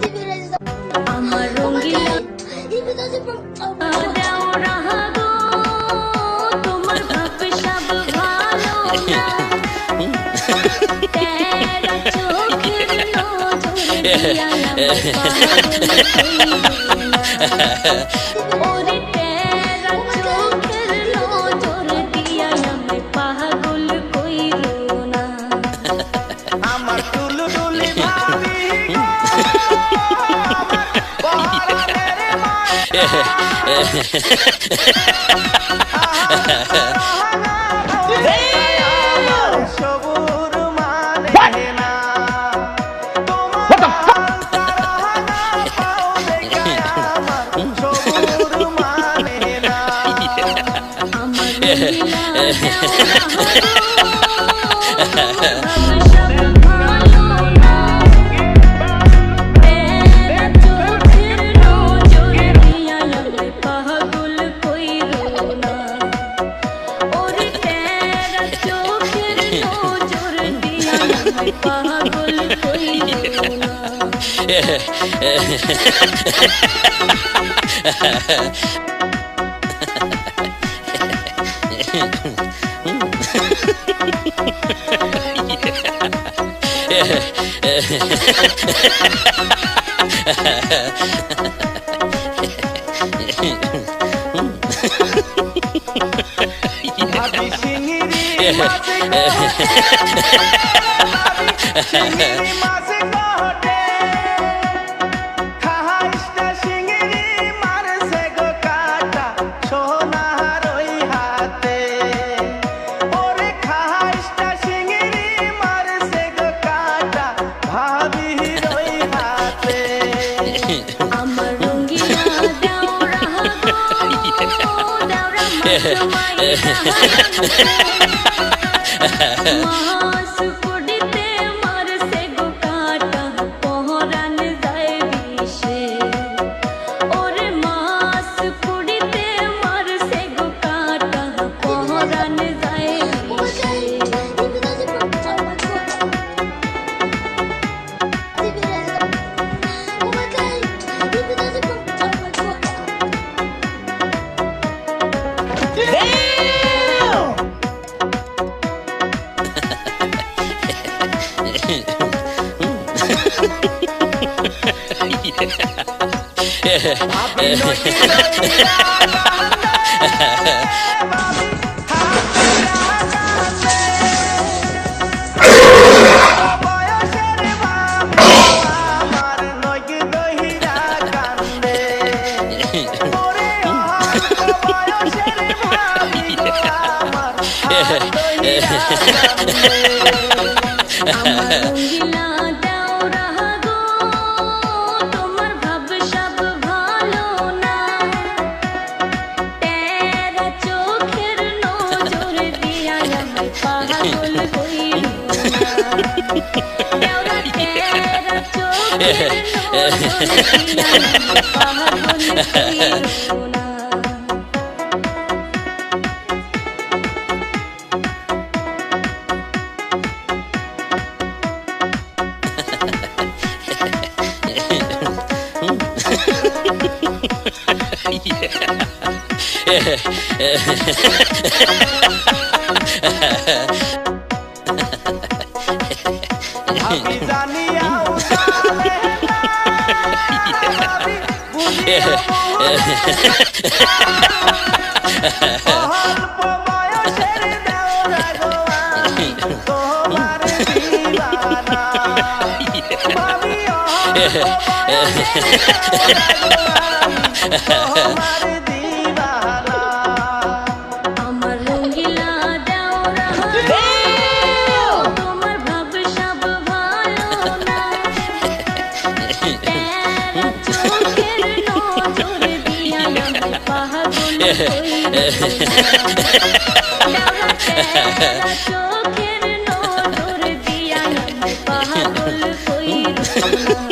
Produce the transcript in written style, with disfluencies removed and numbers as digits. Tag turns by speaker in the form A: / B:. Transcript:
A: আমার রঙিলা দাও রাহা গো তোমার ভাব সব ভালো না তেরা চোখের নজর দিয়া ওরে তেরা চোখের নজর দিয়া আমি পাগল কইরো না
B: আমার টুলু টুলি ভাবি সবুর মানে না সবুর মানে না
A: পাগল কইরো না
B: ভাবি সিংড়ি মাঝে ঘটে খাইস্তা সিংড়ি মারছে গো কাটা সোনার ওই হাতে ওরে খাইস্তা সিংড়ি মারছে গো কাটা ভাবির ওই হাতে
A: আমার রঙিলা দাও রাহা গো দাও মাস পড়িতে মারছে গো কাটা পহরান যায় বিষে ওরে মাস পড়িতে মারছে গো কাটা পহরান যায় বিষে
B: ভাবি নইকি
A: আমার রঙিলা দাও রাহা গো তোমার ভাব সব ভালো না তেরা চোখের নজর দিয়া আমি পাগল কইরো না দেওরা তেরা চোখের নজর দিয়া আমি পাগল কইরো না
B: ভাবি জানিয়াও অল্প বয়সের দেওরা গো আমি তোমার দিওয়ানা ভাবি অল্প বয়সের দেওরা গো আমি তোমার দিওয়ানা
A: আমার রঙিলা দাও রাহা গো তোমার ভাব সব ভালো না তেরা চোখের নজর দিয়া আমি পাগল কইরো না তেরা চোখের নজর দিয়া আমি পাগল কইরো না